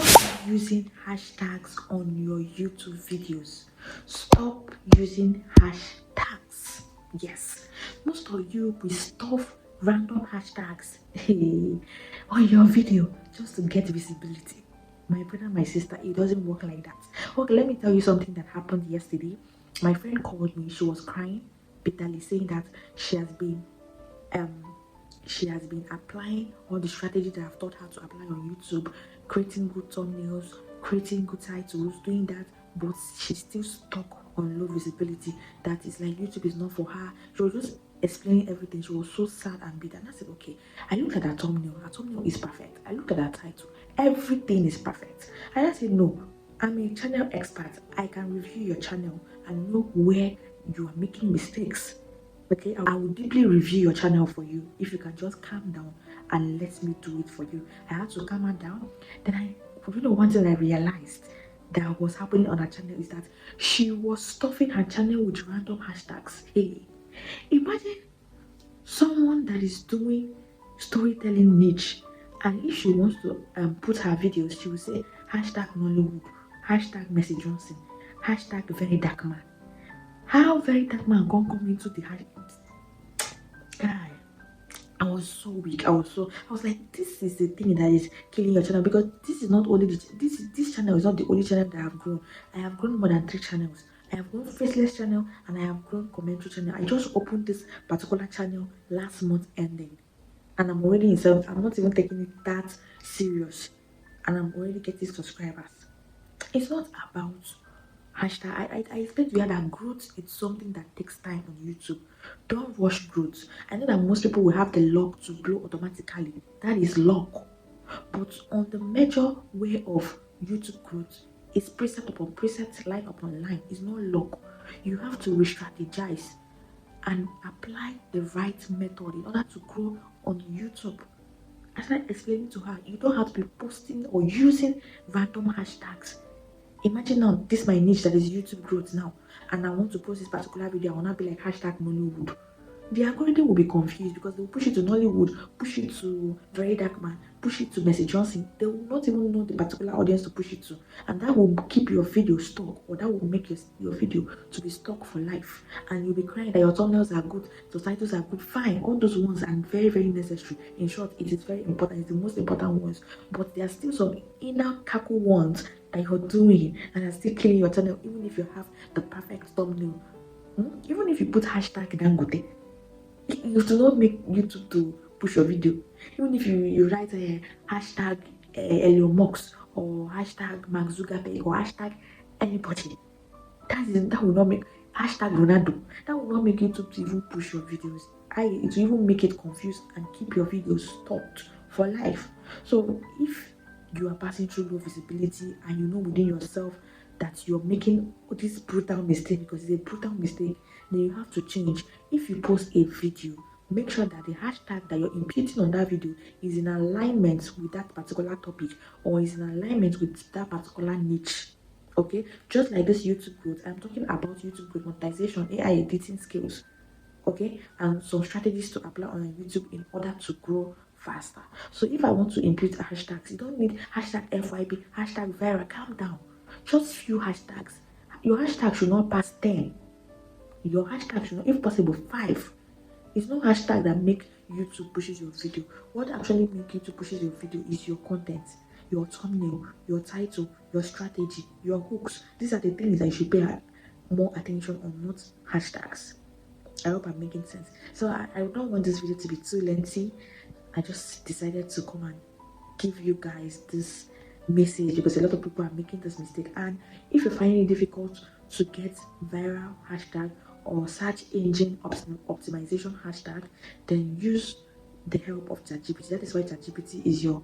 Stop using hashtags on your YouTube videos. Stop using hashtags. Yes, most of you will stuff random hashtags on your video just to get visibility. My brother, my sister, it doesn't work like that. Okay, let me tell you something that happened yesterday. My friend called me, she was crying bitterly, saying that she has been um she has been applying all the strategies that I've taught her to apply on YouTube, creating good thumbnails, creating good titles, doing that, but she's still stuck on low visibility. That is like YouTube is not for her. She was just explaining everything. She was so sad and bitter. And I said, okay, I looked at her thumbnail. Her thumbnail is perfect. I looked at her title. Everything is perfect. And I said, no, I'm a channel expert. I can review your channel and know where you are making mistakes. Okay, I will deeply review your channel for you if you can just calm down and let me do it for you. I had to calm her down. Then one thing I realized that was happening on her channel is that she was stuffing her channel with random hashtags. Hey, imagine someone that is doing storytelling niche, and if she wants to put her videos, she will say hashtag Nollywood, hashtag Mercy Johnson, hashtag Very Dark Man. How Very Dark Man gonna come into the hashtag? Guy, I was so weak. I was like, this is the thing that is killing your channel, because this is not only this channel is not the only channel that I have grown. I have grown more than 3 channels. I have grown faceless channel and I have grown commentary channel. I just opened this particular channel last month ending, and I'm already in 7. I'm not even taking it that serious, and I'm already getting subscribers. It's not about hashtag. I explained to you that growth is something that takes time on YouTube. Don't rush growth. I know that most people will have the luck to blow automatically. That is luck. But on the major way of YouTube growth, it's precept upon precept, line upon line. It's not luck. You have to re-strategize and apply the right method in order to grow on YouTube. I started explaining to her, you don't have to be posting or using random hashtags. Imagine now, this my niche that is YouTube growth now, and I want to post this particular video. I will not be like hashtag Nollywood. The algorithm will be confused because they will push it to Nollywood, push it to Very Dark Man, push it to Mercy Johnson. They will not even know the particular audience to push it to, and that will keep your video stuck, or that will make your video to be stuck for life. And you'll be crying that your thumbnails are good, the titles are good. Fine, all those ones are very, very necessary. In short, it is very important. It's the most important ones, but there are still some inner cackle ones that you're doing and are still killing your channel, even if you have the perfect thumbnail. Even if you put hashtag Dangote, you do not make YouTube to push your video. Even if you write a hashtag Elon Musk or hashtag Mark Zuckerberg or hashtag anybody, that will not make hashtag Ronaldo. That will not make YouTube to even push your videos. It will even make it confused and keep your videos stopped for life. So if you are passing through low visibility and you know within yourself that you're making this brutal mistake, because it's a brutal mistake, then you have to change. If you post a video, make sure that the hashtag that you're imputing on that video is in alignment with that particular topic, or is in alignment with that particular niche. Okay, just like this YouTube growth, I'm talking about YouTube growth, monetization, AI editing skills, okay, and some strategies to apply on YouTube in order to grow faster. So if I want to impute hashtags, you don't need hashtag FYP, hashtag viral. Calm down, just few hashtags. Your hashtag should not pass 10. Your hashtag should not, if possible, 5. It's no hashtag that make YouTube pushes your video. What actually make YouTube pushes your video is your content, your thumbnail, your title, your strategy, your hooks. These are the things that you should pay more attention on, not hashtags. I hope I'm making sense. So I don't want this video to be too lengthy. I just decided to come and give you guys this message because a lot of people are making this mistake. And if you find it difficult to get viral hashtag or search engine optimization hashtag, then use the help of ChatGPT. That is why ChatGPT is your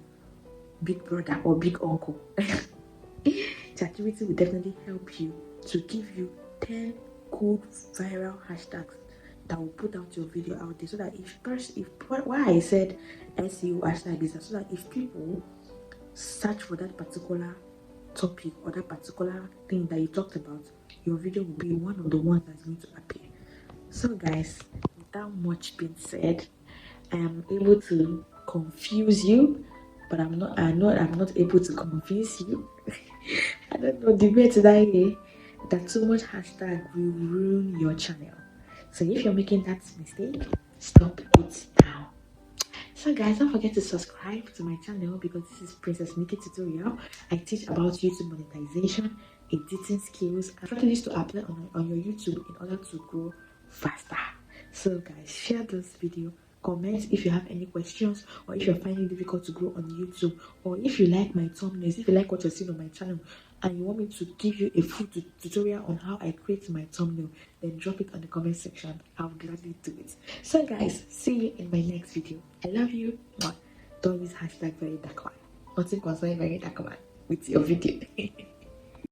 big brother or big uncle. ChatGPT will definitely help you to give you 10 good viral hashtags that will put out your video out there, so that why I said SEO hashtag is that, so that if people search for that particular topic or that particular thing that you talked about, your video will be one of the ones that's going to appear. So guys, without much being said, I am able to confuse you but I know I'm not able to convince you. I don't know, debate today that too much hashtag will ruin your channel. So if you're making that mistake, stop it now. So guys, don't forget to subscribe to my channel because this is Princess Nicky tutorial. I teach about YouTube monetization, editing skills, and strategies to apply on your YouTube in order to grow faster. So guys, share this video, comment if you have any questions, or if you're finding it difficult to grow on YouTube, or if you like my thumbnails, if you like what you're seeing on my channel and you want me to give you a full tutorial on how I create my thumbnail, then drop it on the comment section. I'll gladly do it. So guys, see you in my next video. I love you. Don't use hashtag very dark one. Nothing concerning very dark one with your video.